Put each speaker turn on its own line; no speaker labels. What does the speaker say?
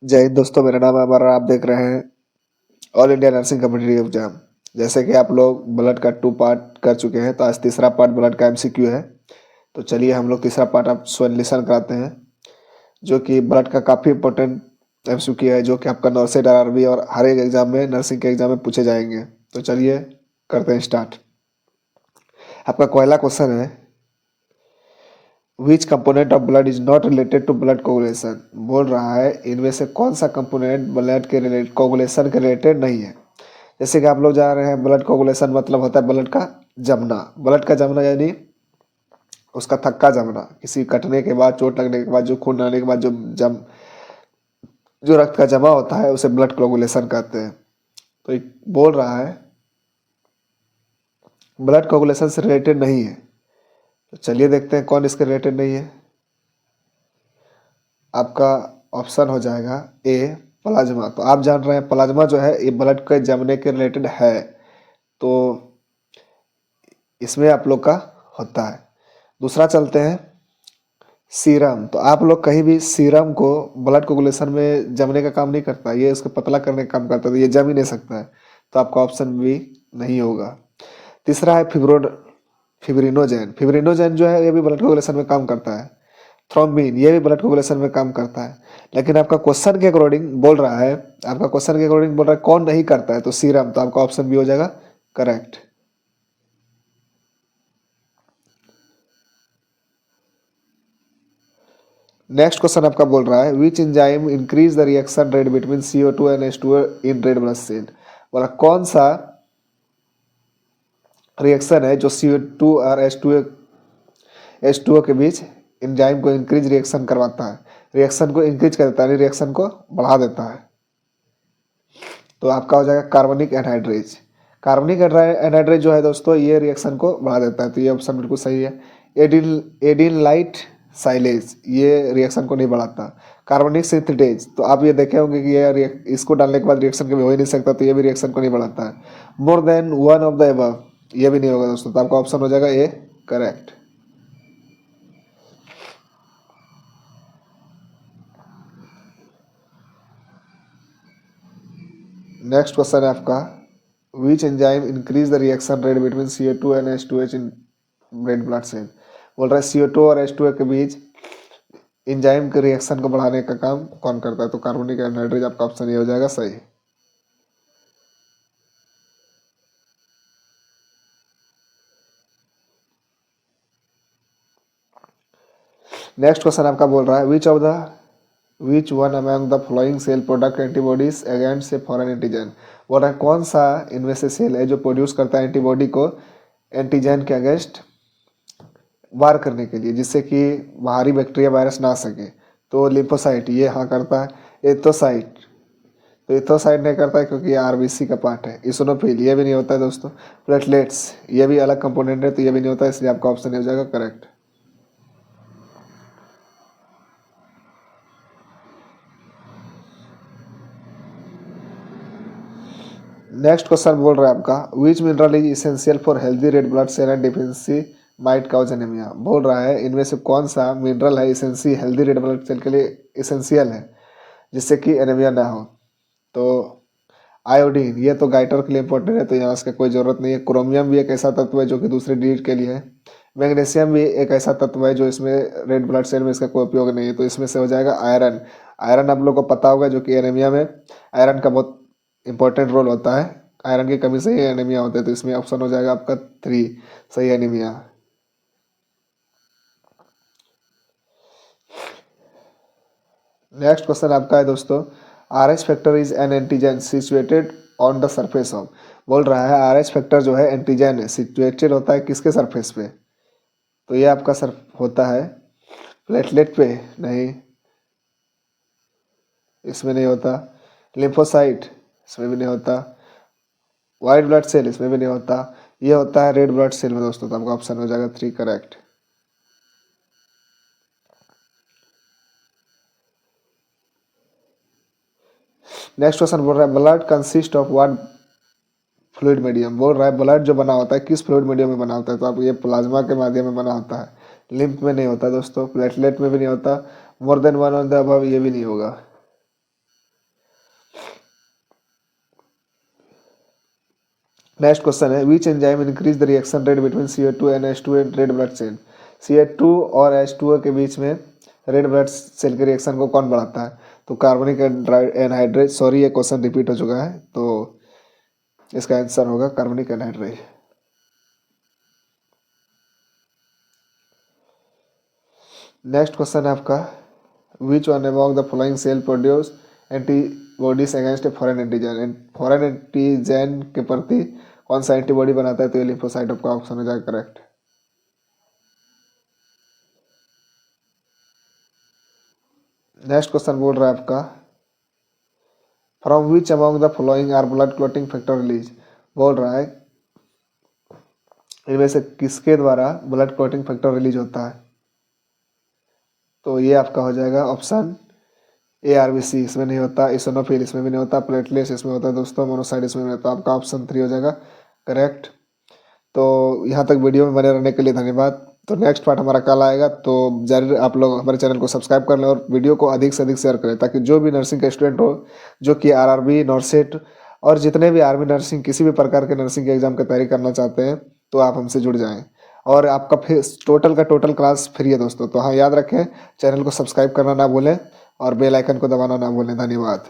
जय हिंद दोस्तों, मेरा नाम है अमर और आप देख रहे हैं all India nursing competitive exam. जैसे कि आप लोग ब्लड का 2 पार्ट कर चुके हैं, तो आज तीसरा पार्ट ब्लड का एमसीक्यू है। तो चलिए हम लोग तीसरा पार्ट आप सॉल्यूशन कराते हैं, जो कि ब्लड का काफ़ी इंपॉर्टेंट एमसीक्यू है, जो कि आपका नॉर्सेट आरआरबी और हर एक एग्जाम में, नर्सिंग के एग्जाम में पूछे जाएंगे। तो चलिए करते हैं स्टार्ट। आपका पहला क्वेश्चन है, which component of blood is not related to blood coagulation. बोल रहा है इनमें से कौन सा कंपोनेंट ब्लड के रिलेटेड कोगुलेशन के रिलेटेड नहीं है। जैसे कि आप लोग जान रहे हैं, ब्लड कोगुलेशन मतलब होता है ब्लड का जमना। ब्लड का जमना यानी उसका थक्का जमना, किसी कटने के बाद, चोट लगने के बाद, जो खून आने के बाद जो रक्त का जमा होता है, उसे ब्लड कोगुलेशन कहते हैं। तो एक बोल रहा है ब्लड कोगुलेशन से रिलेटेड नहीं है। तो चलिए देखते हैं कौन इसके रिलेटेड नहीं है। आपका ऑप्शन हो जाएगा ए, प्लाज्मा। तो आप जान रहे हैं प्लाज्मा जो है ये ब्लड के जमने के रिलेटेड है, तो इसमें आप लोग का होता है। दूसरा चलते हैं, सीरम। तो आप लोग कहीं भी सीरम को ब्लड कोगुलेशन में जमने का काम नहीं करता, ये उसको पतला करने का काम करता है, तो ये जम ही नहीं सकता है। तो आपका ऑप्शन भी नहीं होगा। तीसरा है फिब्रिनोजेन। फिब्रिनोजेन जो है ये भी ब्लड कोगुलेशन में काम करता है। थ्रोम्बिन ये भी ब्लड कोगुलेशन में काम करता है। लेकिन आपका क्वेश्चन के अकॉर्डिंग बोल रहा है, आपका क्वेश्चन के अकॉर्डिंग बोल रहा है कौन नहीं करता है, तो सीरम। तो आपका ऑप्शन भी हो जाएगा करेक्ट। नेक्स्ट क्वेश्चन आपका बोल रहा है, which enzyme increase the reaction rate between CO2 and H2O in red blood cell. बोला कौन सा रिएक्शन है जो CO2 और H2O के बीच एंजाइम को इंक्रीज रिएक्शन करवाता है, रिएक्शन को इंक्रीज कर देता है, रिएक्शन को बढ़ा देता है। तो आपका हो जाएगा कार्बनिक एनहाइड्रेज। कार्बनिक एनहाइड्रेज जो है दोस्तों, ये रिएक्शन को बढ़ा देता है, तो ये ऑप्शन बिल्कुल सही है। एडिन लाइट साइलेज ये रिएक्शन को नहीं बढ़ाता। कार्बनिक सिंथेटेज, तो आप ये देखे होंगे कि ये इसको डालने के बाद रिएक्शन कभी हो ही नहीं सकता, तो ये भी रिएक्शन को नहीं बढ़ाता है। मोर than one of the above, ये भी नहीं होगा दोस्तों। तो आपका ऑप्शन हो जाएगा ए करेक्ट। नेक्स्ट क्वेश्चन है आपका, which enzyme increase the reaction rate between CO2 and H2H in red blood cell. बोल रहा है CO2 और H2O के बीच एंजाइम के रिएक्शन को बढ़ाने का काम कौन करता है, तो कार्बनिक एनहाइड्रेज आपका ऑप्शन ये हो जाएगा सही। नेक्स्ट क्वेश्चन आपका बोल रहा है, which one among the following cell product antibodies against a foreign antigen. बोल रहा है कौन सा इनमें से सेल है जो प्रोड्यूस करता है एंटीबॉडी को एंटीजन के अगेंस्ट वार करने के लिए, जिससे कि बाहरी बैक्टीरिया वायरस ना आ सके। तो लिम्फोसाइट ये हाँ करता है। एथोसाइट, तो इथोसाइट नहीं करता है क्योंकि ये आरबीसी का पार्ट है। इसोनोफिल ये भी नहीं होता है दोस्तों। प्लेटलेट्स ये भी अलग कंपोनेंट है, तो ये भी नहीं होता है, इसलिए आपका ऑप्शन हो जाएगा करेक्ट। नेक्स्ट क्वेश्चन बोल रहा है आपका, which mineral is essential for healthy red blood cell and deficiency might cause anaemia. बोल रहा है इनमें से कौन सा मिनरल है इसेंसी हेल्दी रेड ब्लड सेल के लिए इसेंशियल है, जिससे कि एनीमिया ना हो। तो आयोडीन ये तो गाइटर के लिए इंपॉर्टेंट है, तो यहाँ इसका कोई ज़रूरत नहीं है। क्रोमियम भी एक ऐसा तत्व है जो कि दूसरे डीट के लिए है। मैग्नीशियम भी एक ऐसा तत्व है जो इसमें रेड ब्लड सेल में इसका कोई उपयोग नहीं है, तो इसमें से हो जाएगा आयरन। आयरन आप लोग को पता होगा, जो कि एनीमिया में आयरन का बहुत इंपॉर्टेंट रोल होता है। आयरन की कमी से ही एनीमिया होता है, तो इसमें ऑप्शन हो जाएगा आपका 3 सही एनीमिया। नेक्स्ट क्वेश्चन आपका है दोस्तों, R H factor is an antigen situated on the surface of. बोल रहा है आर एच फैक्टर जो है एंटीजन है, सिचुएटेड होता है किसके सरफेस पे, तो ये आपका सर होता है प्लेटलेट पे। नहीं, इसमें नहीं होता। लिम्फोसाइट इसमें भी नहीं होता। वाइट ब्लड सेल इसमें भी नहीं होता। ये होता है रेड ब्लड सेल में दोस्तों, तो आपका ऑप्शन हो जाएगा 3 करेक्ट। नेक्स्ट क्वेश्चन बोल रहा है, blood consist of what fluid medium. बोल रहा है ब्लड जो बना होता है किस फ्लूइड मीडियम में बना होता है, तो आप ये प्लाज्मा के माध्यम में बना होता है। लिम्फ में नहीं होता दोस्तों, प्लेटलेट में भी नहीं होता। More than one on the above ये भी नहीं होगा। नेक्स्ट क्वेश्चन है which enzyme increase the reaction rate between CO2 and H2 in red blood cell. CO2 और H2O के बीच में रेड ब्लड सेल के रिएक्शन को कौन बढ़ाता है? तो कार्बनिक एनहाइड्रेट, सॉरी ये क्वेश्चन रिपीट हो चुका है, तो इसका आंसर होगा कार्बनिक एनहाइड्रेट। नेक्स्ट क्वेश्चन है आपका which one among the following cell produce antibodies against a foreign antigen. Foreign antigen के प्रति कौन सा एंटीबॉडी बनाता है? तो ये लिम्फोसाइट आपका ऑप्शन हो जाएगा करेक्ट। नेक्स्ट क्वेश्चन बोल रहा है आपका from which among the following are blood clotting factor release. बोल रहा है इनमें से किसके द्वारा ब्लड क्लॉटिंग फैक्टर रिलीज होता है? तो ये आपका हो जाएगा ऑप्शन ARBC, इसमें नहीं होता, इसोनोफिल इसमें भी नहीं होता, प्लेटलेट्स इसमें होता है दोस्तों, मोनोसाइट इसमें नहीं होता। आपका ऑप्शन 3 हो जाएगा करेक्ट। तो यहाँ तक वीडियो में बने रहने के लिए धन्यवाद। तो नेक्स्ट पार्ट हमारा कल आएगा, तो जरूर आप लोग हमारे चैनल को सब्सक्राइब कर लें और वीडियो को अधिक से अधिक शेयर करें, ताकि जो भी नर्सिंग के स्टूडेंट हो, जो कि RRB, नॉर्सेट और जितने भी आर्मी नर्सिंग किसी भी प्रकार के नर्सिंग के एग्जाम की तैयारी करना चाहते हैं, तो आप हमसे जुड़ जाएं। और आपका फिर टोटल का टोटल क्लास फ्री है दोस्तों। तो हाँ, याद रखें, चैनल को सब्सक्राइब करना ना भूलें और बेल आइकन को दबाना ना भूलें। धन्यवाद।